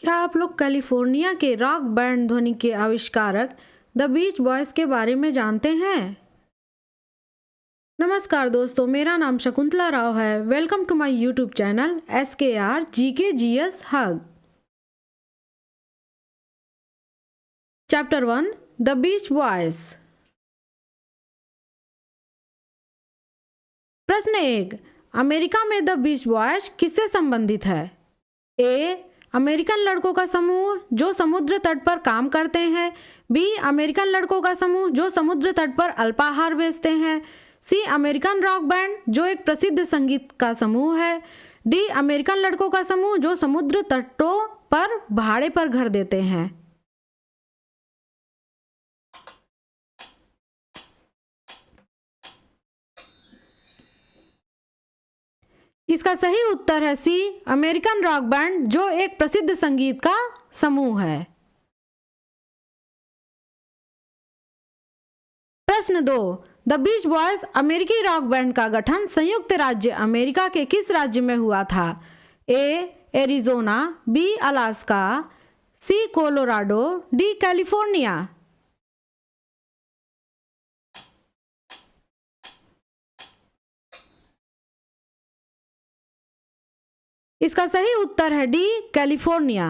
क्या आप लोग कैलिफोर्निया के रॉक बैंड ध्वनि के आविष्कारक द बीच बॉयज के बारे में जानते हैं? नमस्कार दोस्तों, मेरा नाम शकुंतला राव है। Welcome to my YouTube channel SKR GKGS हग। Chapter 1 the Beach Boys. प्रश्न 1, अमेरिका में द बीच बॉयज किससे संबंधित है? ए, अमेरिकन लड़कों का समूह जो समुद्र तट पर काम करते हैं। बी, अमेरिकन लड़कों का समूह जो समुद्र तट पर अल्पाहार बेचते हैं। सी, अमेरिकन रॉक बैंड जो एक प्रसिद्ध संगीत का समूह है। डी, अमेरिकन लड़कों का समूह जो समुद्र तटों पर भाड़े पर घर देते हैं। इसका सही उत्तर है सी, अमेरिकन रॉक बैंड जो एक प्रसिद्ध संगीत का समूह है। प्रश्न 2, द बीच बॉयज अमेरिकी रॉक बैंड का गठन संयुक्त राज्य अमेरिका के किस राज्य में हुआ था? A, Arizona. B, Alaska. C, Colorado. D, California. इसका सही उत्तर है डी, कैलिफोर्निया।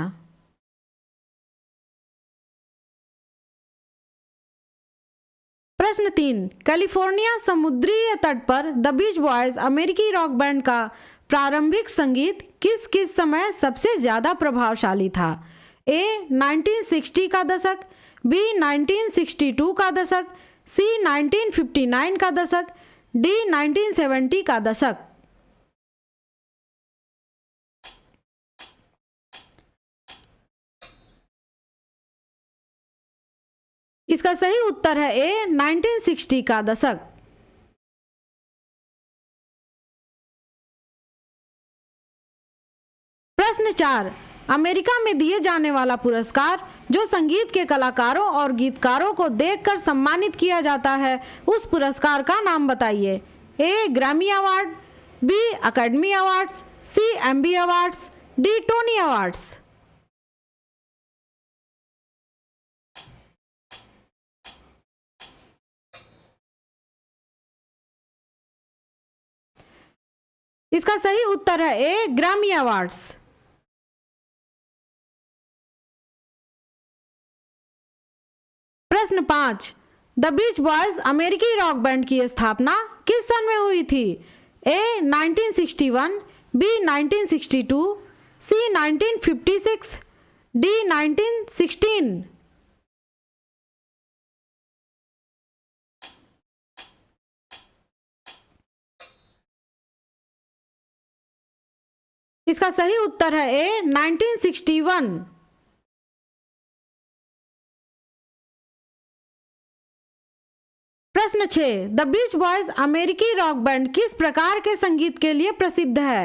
प्रश्न 3, कैलिफोर्निया समुद्रीय तट पर द बीच बॉयज अमेरिकी रॉक बैंड का प्रारंभिक संगीत किस किस समय सबसे ज्यादा प्रभावशाली था? ए, 1960 का दशक। बी, 1962 का दशक। सी, 1959 का दशक। डी, 1970 का दशक। इसका सही उत्तर है ए, 1960 का दशक। प्रश्न 4, अमेरिका में दिए जाने वाला पुरस्कार जो संगीत के कलाकारों और गीतकारों को देखकर सम्मानित किया जाता है, उस पुरस्कार का नाम बताइए। A, Grammy award. B, Academy awards. C, Emmy awards. D, Tony awards. इसका सही उत्तर है ए, ग्रैमी अवार्ड्स। प्रश्न 5, द बीच बॉयज अमेरिकी रॉक बैंड की स्थापना किस सन में हुई थी? ए, 1961। बी, 1962। सी, 1956। डी, 1916। इसका सही उत्तर है ए, 1961। प्रश्न 6, द बीच बॉयज अमेरिकी रॉक बैंड किस प्रकार के संगीत के लिए प्रसिद्ध है?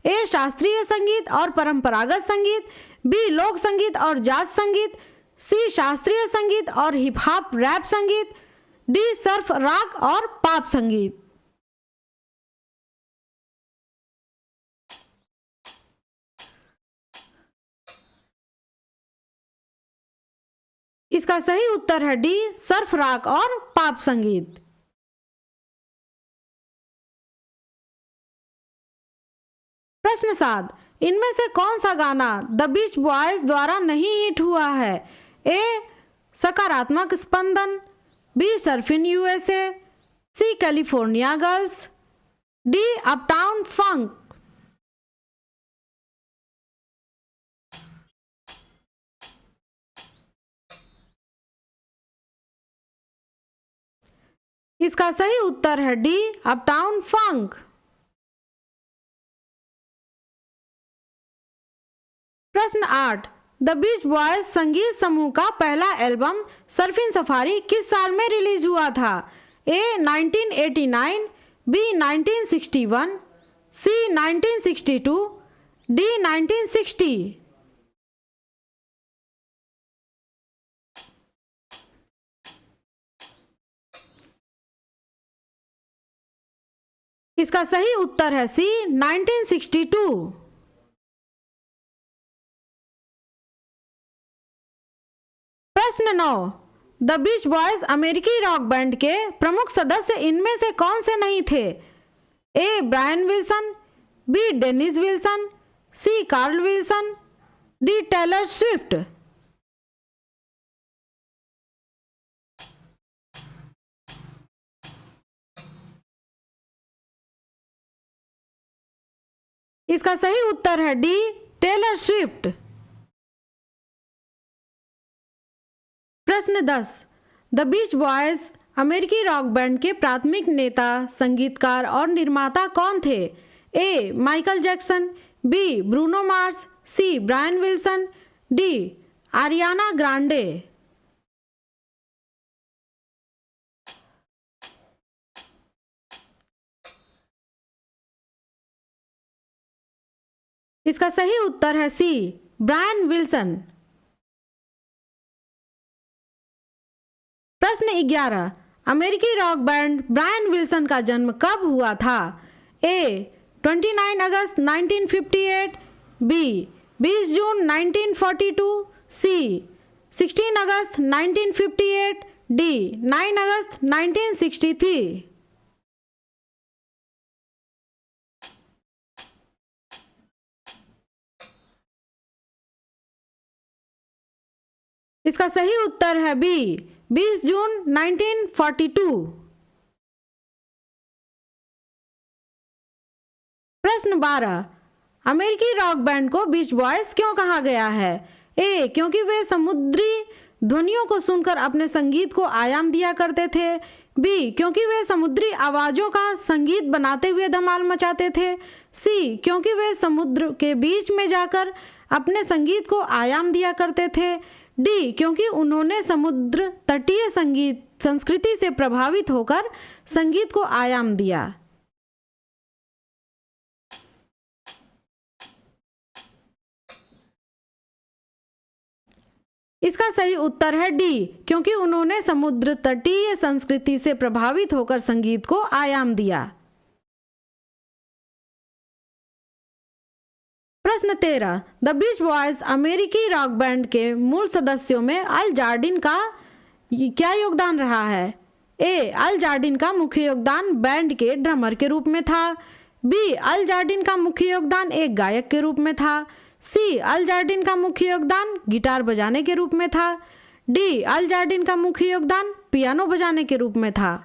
ए, शास्त्रीय संगीत और परंपरागत संगीत। बी, लोक संगीत और जाज संगीत। सी, शास्त्रीय संगीत और हिप हॉप रैप संगीत। डी, सर्फ रॉक और पॉप संगीत। इसका सही उत्तर है डी, सर्फ रॉक और पॉप संगीत। प्रश्न 7, इनमें से कौन सा गाना द बीच बॉयज द्वारा नहीं हिट हुआ है? ए, सकारात्मक स्पंदन। B, surfin USA। C, California girls. D, uptown funk. इसका सही उत्तर है डी, अपटाउन फंक। प्रश्न 8, द बीच बॉयज संगीत समूह का पहला एल्बम सर्फिन सफारी किस साल में रिलीज हुआ था? ए, 1989। बी, 1961। सी, 1962। डी, 1960। इसका सही उत्तर है सी, 1962। प्रश्न 9, द बीच बॉयज अमेरिकी रॉक बैंड के प्रमुख सदस्य इनमें से कौन से नहीं थे? A Brian Wilson, B Dennis Wilson, C Carl Wilson, D Taylor Swift. इसका सही उत्तर है डी टेलर स्विफ्ट। प्रश्न 10, द बीच बॉयज अमेरिकी रॉक बैंड के प्राथमिक नेता, संगीतकार और निर्माता कौन थे? ए Michael Jackson, B Bruno Mars, C Brian Wilson, D Ariana Grande. इसका सही उत्तर है सी ब्रायन विल्सन। प्रश्न 11, अमेरिकी रॉक बैंड ब्रायन विल्सन का जन्म कब हुआ था? ए 29 अगस्त 1958, बी 20 जून 1942, सी 16 अगस्त 1958, डी 9 अगस्त 1963। इसका सही उत्तर है बी 20 जून 1942। प्रश्न 12, अमेरिकी रॉक बैंड को बीच बॉयज क्यों कहा गया है? ए क्योंकि वे समुद्री ध्वनियों को सुनकर अपने संगीत को आयाम दिया करते थे, बी क्योंकि वे समुद्री आवाजों का संगीत बनाते हुए धमाल मचाते थे, सी क्योंकि वे समुद्र के बीच में जाकर अपने संगीत को आयाम दिया करते थे, डी क्योंकि उन्होंने समुद्र तटीय संगीत संस्कृति से प्रभावित होकर संगीत को आयाम दिया। इसका सही उत्तर है डी क्योंकि उन्होंने समुद्र तटीय संस्कृति से प्रभावित होकर संगीत को आयाम दिया। प्रश्न 13, द बीच बॉयज अमेरिकी रॉक बैंड के मूल सदस्यों में अल जार्डिन का क्या योगदान रहा है? ए अल जार्डिन का मुख्य योगदान बैंड के ड्रमर के रूप में था, बी अल जार्डिन का मुख्य योगदान एक गायक के रूप में था, सी अल जार्डिन का मुख्य योगदान गिटार बजाने के रूप में था, डी अल जार्डिन का मुख्य योगदान पियानो बजाने के रूप में था।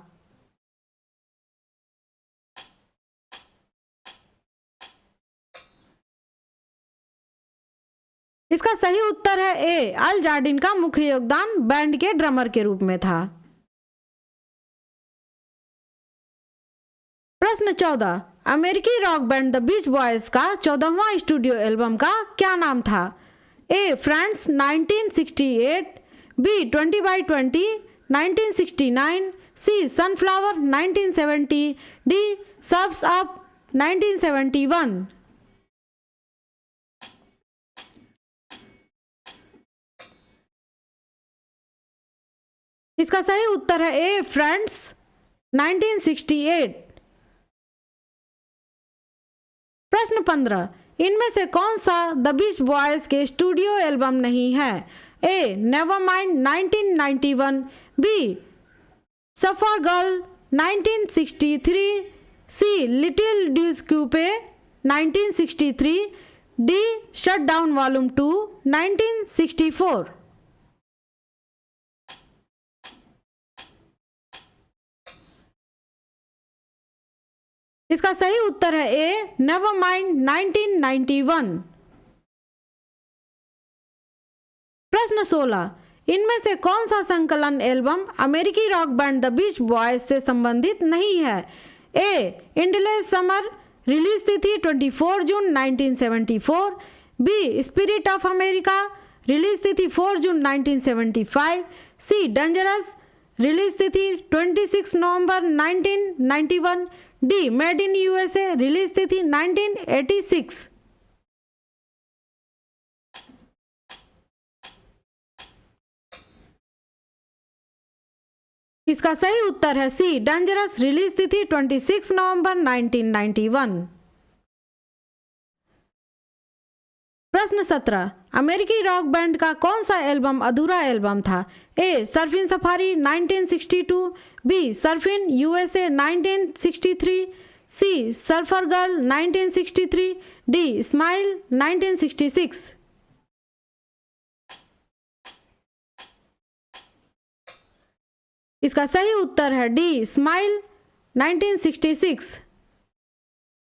इसका सही उत्तर है ए अल जार्डिन का मुख्य योगदान बैंड के ड्रमर के रूप में था। प्रश्न 14, अमेरिकी rock band the Beach Boys का 14वां स्टूडियो एल्बम का क्या नाम था? ए फ्रेंड्स 1968, बी 20x20 1969, सी सनफ्लावर 1970, डी सर्फ्स अप 1971। इसका सही उत्तर है ए फ्रेंड्स 1968। प्रश्न 15, इनमें से कौन सा द बीच बॉयज के स्टूडियो एल्बम नहीं है? A Nevermind 1991, B surfer girl 1963, C little deuce coupe 1963, D shut down volume 2 1964। इसका सही उत्तर है ए नेवरमाइंड 1991। प्रश्न 16, इनमें से कौन सा संकलन एल्बम अमेरिकी rock band the Beach boys से संबंधित नहीं है? ए इंडलेस समर रिलीज तिथि 24 जून 1974, B spirit of America release तिथि 4 जून 1975, सी डेंजरस रिलीज तिथि 26 नवंबर 1991, D made in USA release तिथि 1986। इसका सही उत्तर है सी डेंजरस रिलीज तिथि 26 नवंबर 1991। प्रश्न 17, अमेरिकी रॉक बैंड का कौन सा एल्बम अधूरा एल्बम था? ए सर्फिन सफारी 1962, बी सर्फिन यूएसए 1963, सी सर्फर गर्ल 1963, डी स्माइल 1966। इसका सही उत्तर है डी स्माइल 1966।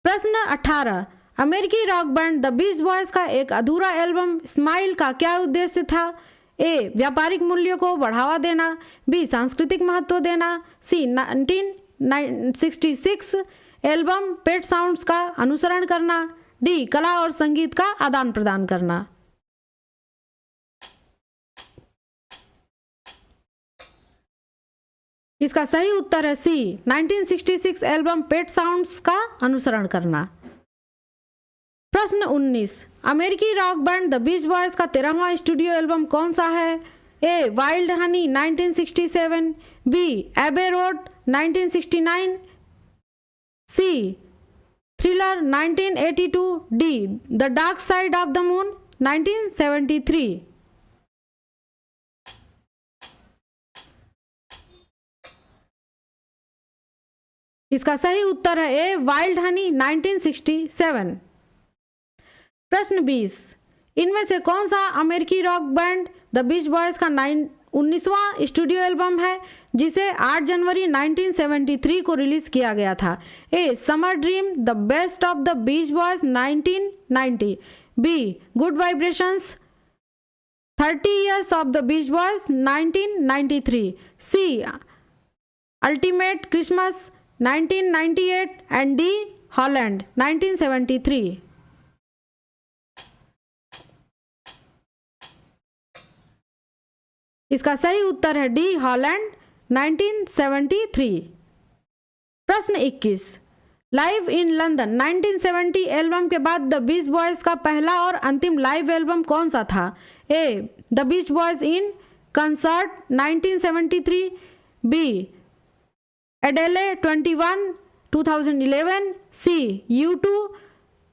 प्रश्न 18, अमेरिकी rock band the Beach Boys का एक अधूरा एल्बम स्माइल का क्या उद्देश्य था? ए व्यापारिक मूल्यों को बढ़ावा देना, बी सांस्कृतिक महत्व देना, सी 1966 एल्बम पेट साउंड्स का अनुसरण करना, डी कला और संगीत का आदान प्रदान करना। इसका सही उत्तर है सी 1966 एल्बम पेट साउंड्स का अनुसरण करना। प्रश्न 19, अमेरिकी rock band the Beach Boys का 13वां स्टूडियो एल्बम कौन सा है? A wild honey 1967, B Abbey Road 1969, C thriller 1982, D the dark side of the moon 1973। इसका सही उत्तर है ए वाइल्ड हनी 1967। प्रश्न 20, इनमें से कौन सा अमेरिकी rock band the Beach Boys का 19वां स्टूडियो एल्बम है जिसे 8 जनवरी 1973 को रिलीज किया गया था? A summer dream the best of the Beach Boys 1990, B good vibrations 30 years of the Beach Boys 1993, C ultimate Christmas 1998 and D Holland 1973। इसका सही उत्तर है डी हॉलैंड 1973। प्रश्न 21, लाइव इन लंदन 1970 एल्बम के बाद द बीच बॉयज का पहला और अंतिम लाइव एल्बम कौन सा था? A the Beach Boys in concert 1973, B Adele 21 2011, C U2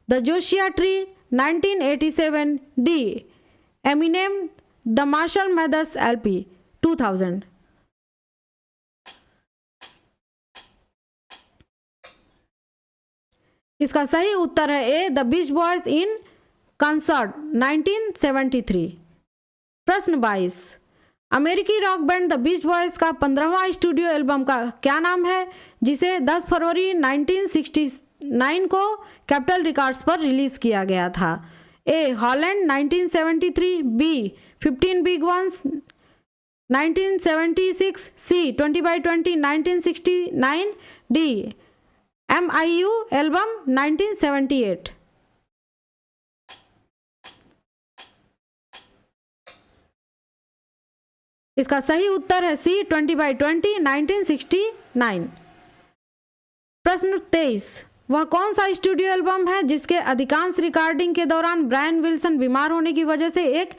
the Joshua tree 1987, D Eminem the Marshall Mathers LP 2000। इसका सही उत्तर है A the Beach Boys in concert 1973। प्रश्न 22, अमेरिकी rock band the Beach Boys का 15वां स्टूडियो एल्बम का क्या नाम है जिसे 10 फरवरी 1969 को कैपिटल रिकॉर्ड्स पर रिलीज किया गया था? ए हॉलैंड 1973, बी 15 बिग वंस 1976, सी 20x20 1969, डी MIU एल्बम 1978। इसका सही उत्तर है सी 20x20 1969। प्रश्न 23, वह कौन सा स्टूडियो एल्बम है जिसके अधिकांश रिकॉर्डिंग के दौरान ब्रायन विल्सन बीमार होने की वजह से एक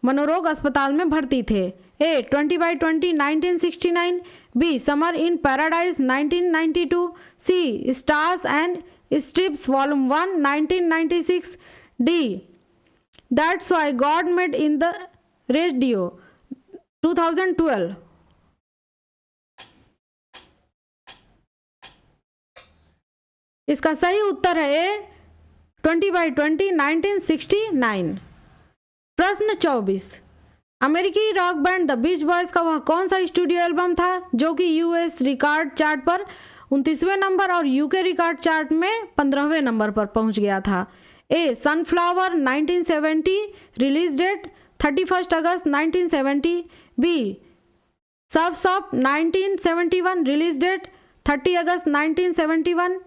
मनोरोग अस्पताल में भर्ती थे? A 20x20 1969, B summer in paradise 1992, C stars and stripes volume 1 1996, D that's why God made in the radio 2012। इसका सही उत्तर है ए 20x20 1969। प्रश्न 24, अमेरिकी rock band the Beach Boys का वह कौन सा स्टूडियो एल्बम था जो कि US रिकॉर्ड चार्ट पर 29वें नंबर और UK रिकॉर्ड चार्ट में 15वें नंबर पर पहुंच गया था? ए सनफ्लावर 1970, रिलीज डेट 31 अगस्त 1970, B surf's up 1971, release date 30 अगस्त 1971,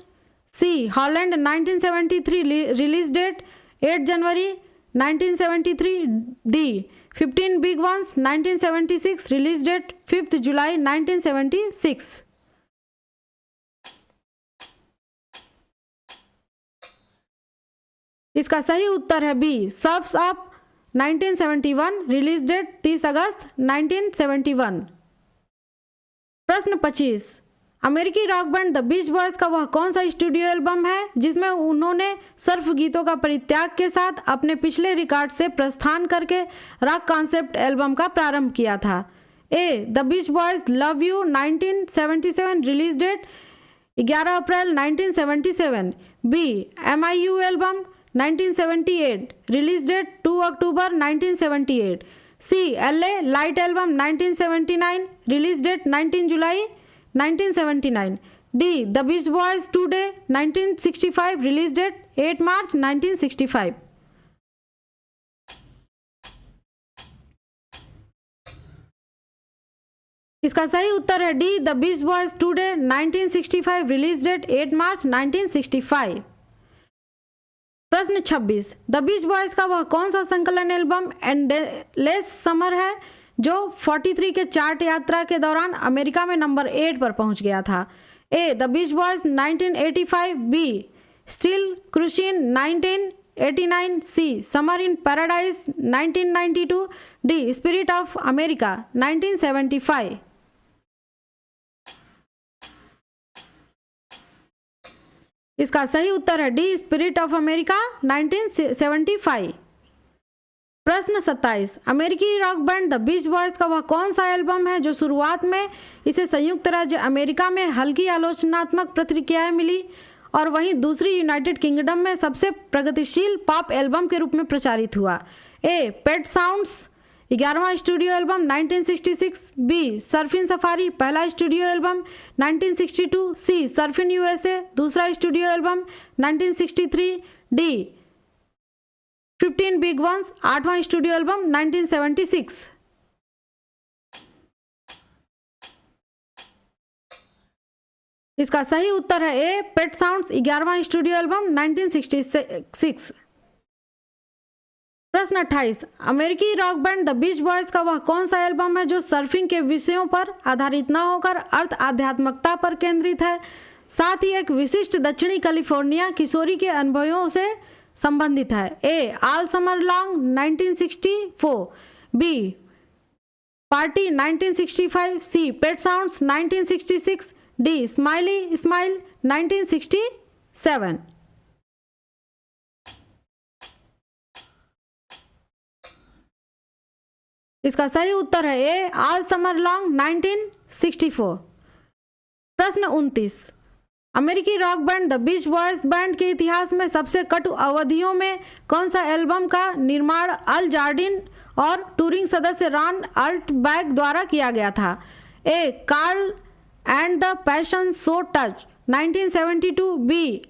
सी हॉलैंड 1973, रिलीज डेट 8 जनवरी 1973, D 15 big ones 1976, release date 5 जुलाई 1976। इसका सही उत्तर है B surf's up 1971, release date 30 अगस्त 1971। प्रश्न 25, अमेरिकी rock band the Beach Boys का वह कौन सा स्टूडियो एल्बम है जिसमें उन्होंने सर्फ गीतों का परित्याग के साथ अपने पिछले रिकॉर्ड से प्रस्थान करके रॉक कॉन्सेप्ट एल्बम का प्रारंभ किया था? A. The Beach Boys love you 1977 release date 11 अप्रैल 1977। B. MIU album 1978 release date 2 अक्टूबर 1978। C. LA light album 1979 release date 19 जुलाई 1979। D. The Beach Boys today 1965 release date 8 मार्च 1965। इसका सही उत्तर है D. The Beach Boys today 1965 release date 8 मार्च 1965। प्रश्न 26, द बीच बॉयज का वह कौन सा संकलन एल्बम एंडलेस समर है जो 43 के चार्ट यात्रा के दौरान अमेरिका में नंबर 8 पर पहुंच गया था? A. The Beach Boys 1985। B. Still cruising 1989। C. Summer in paradise 1992। D. Spirit of America 1975। इसका सही उत्तर है डी. Spirit of America 1975। प्रश्न 27, अमेरिकी rock band the Beach Boys का वह कौन सा एल्बम है जो शुरुआत में इसे संयुक्त राज्य अमेरिका में हल्की आलोचनात्मक प्रतिक्रियाएं मिली और वहीं दूसरी यूनाइटेड किंगडम में सबसे प्रगतिशील पॉप एल्बम के रूप में प्रचारित हुआ? ए. पेट साउंड्स 11वां studio album 1966। B. Surfin safari पहला studio album 1962। C. Surfin USA दूसरा studio album 1963। D. 15 big ones 8वां स्टूडियो एल्बम 1976। इसका सही उत्तर है ए. पेट साउंड्स 11वां स्टूडियो एल्बम 1966। प्रश्न 28, अमेरिकी rock band the Beach Boys का वह कौन सा एल्बम है जो सर्फिंग के विषयों पर आधारित न होकर अर्थ आध्यात्मिकता पर केंद्रित है, साथ ही एक विशिष्ट दक्षिणी कैलिफोर्निया किशोरी के अनुभवों से संबंधित है? A. All summer long 1964। B. Party 1965। C. Pet sounds 1966। D. Smiley smile 1967। इसका सही उत्तर है ए. All summer long 1964। प्रश्न 29, अमेरिकी rock band the Beach boys band के इतिहास में सबसे कटु अवधियों में कौन सा एल्बम का निर्माण अल जार्डिन और टूरिंग सदस्य रॉन अल्टबैक द्वारा किया गया था? A. Carl and the passion so tough 1972। B.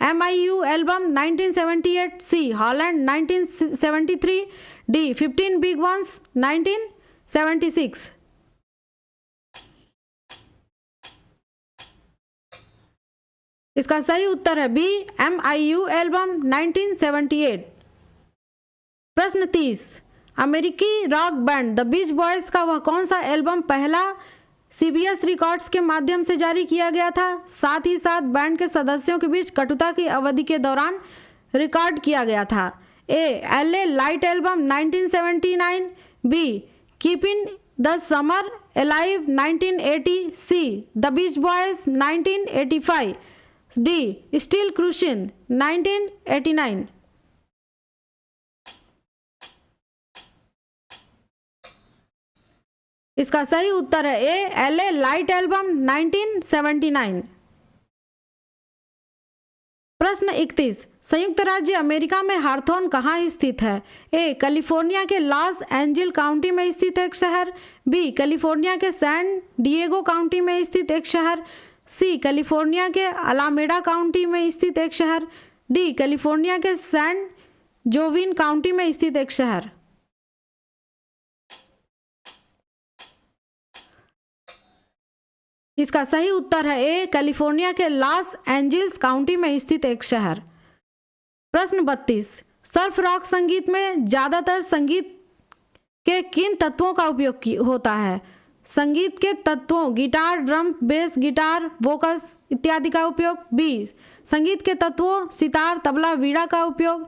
MIU album 1978। C. Holland 1973। D. 15 big ones 1976। इसका सही उत्तर है बी. MIU album 1978। प्रश्न 30, अमेरिकी rock band the Beach Boys का वह कौन सा एल्बम पहला CBS रिकॉर्ड्स के माध्यम से जारी किया गया था, साथ ही साथ बैंड के सदस्यों के बीच कटुता की अवधि के दौरान रिकॉर्ड किया गया था? A. LA light album 1979। B. Keeping the summer alive 1980। C. The Beach Boys 1985। D. Still cruising 1989। इसका सही उत्तर है ए. LA light album 1979। प्रश्न 31, संयुक्त राज्य अमेरिका में हार्थोन कहाँ स्थित है? ए. कैलिफोर्निया के लॉस एंजिल काउंटी में स्थित एक शहर। बी. कैलिफोर्निया के सैन डिएगो काउंटी में स्थित एक शहर। सी. कैलिफोर्निया के अलामेडा काउंटी में स्थित एक शहर। डी. कैलिफोर्निया के सैन जोविन काउंटी में स्थित एक शहर। इसका सही उत्तर है ए. कैलिफोर्निया के लॉस एंजिल्स काउंटी में स्थित एक शहर। प्रश्न 32, सर्फ रॉक संगीत में ज़्यादातर संगीत के किन तत्वों का उपयोग होता है? संगीत के तत्वों गिटार, ड्रम, बेस, गिटार, वोकस इत्यादि का उपयोग। बी. संगीत के तत्वों सितार, तबला, वीणा का उपयोग।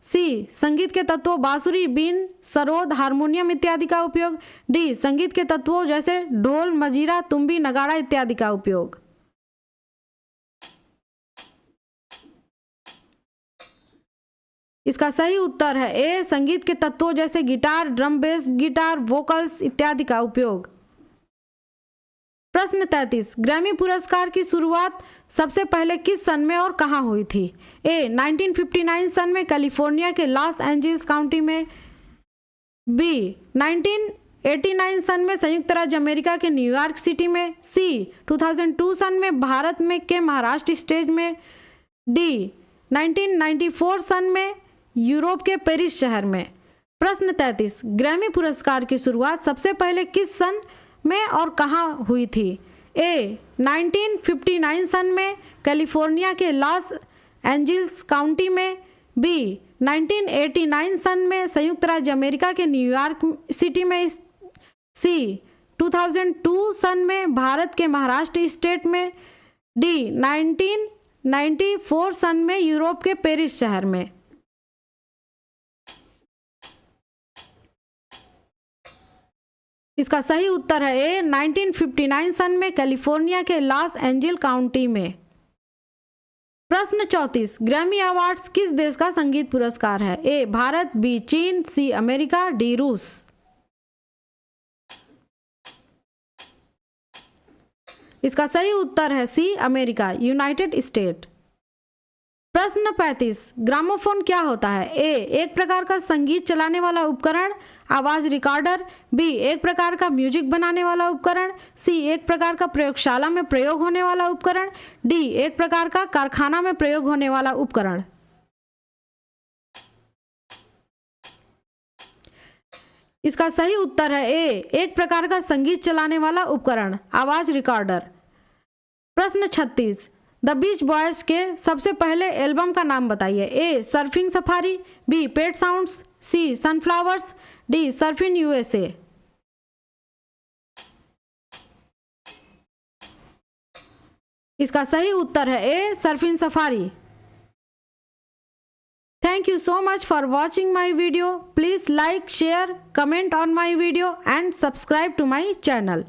सी. संगीत के तत्वों बांसुरी, बीन, सरोद, हारमोनियम इत्यादि का उपयोग। डी. संगीत के तत्वों जैसे ढोल, मजीरा, तुम्बी, नगाड़ा इत्यादि का उपयोग। इसका सही उत्तर है ए, संगीत के तत्वों जैसे guitar, drum bass guitar, vocals इत्यादि का उपयोग। प्रश्न 33, ग्रैमी पुरस्कार की शुरुआत सबसे पहले किस सन में और कहां हुई थी? ए 1959 सन में कैलिफोर्निया के लॉस एंजल्स काउंटी में, बी 1989 सन में संयुक्त राज्य अमेरिका के न्यूयॉर्क सिटी में, सी 2002 सन में भारत में के महाराष्ट्र स्टेट में, डी 1994 सन में यूरोप के पेरिस शहर में। प्रश्न 33, ग्रैमी पुरस्कार की शुरुआत सबसे पहले किस सन में और कहां हुई थी? ए 1959 सन में कैलिफोर्निया के लॉस एंजल्स काउंटी में, बी 1989 सन में संयुक्त राज्य अमेरिका के न्यूयॉर्क सिटी में, सी 2002 सन में भारत के महाराष्ट्र स्टेट में, डी 1994 सन में यूरोप के पेरिस शहर में। इसका सही उत्तर है ए 1959 सन में कैलिफोर्निया के लॉस एंजल काउंटी में। प्रश्न 34, ग्रैमी अवार्ड्स किस देश का संगीत पुरस्कार है? ए भारत, बी चीन, सी अमेरिका, डी रूस। इसका सही उत्तर है सी अमेरिका, यूनाइटेड स्टेट। प्रश्न 35, ग्रामोफोन क्या होता है? ए एक प्रकार का संगीत चलाने वाला उपकरण, आवाज रिकॉर्डर, बी एक प्रकार का म्यूजिक बनाने वाला उपकरण, सी एक प्रकार का प्रयोगशाला में प्रयोग होने वाला उपकरण, डी एक प्रकार का कारखाना में प्रयोग होने वाला उपकरण। इसका सही उत्तर है ए एक प्रकार का संगीत चलाने वाला उपकरण, आवाज रिकॉर्डर। प्रश्न 36, द बीच बॉयज के सबसे पहले एल्बम का नाम बताइए। A surfing safari, B pet sounds, C sunflowers, D surfing USA. इसका सही उत्तर है A surfing safari. Thank you so much for watching my video. Please like, share, comment on my video and subscribe to my channel.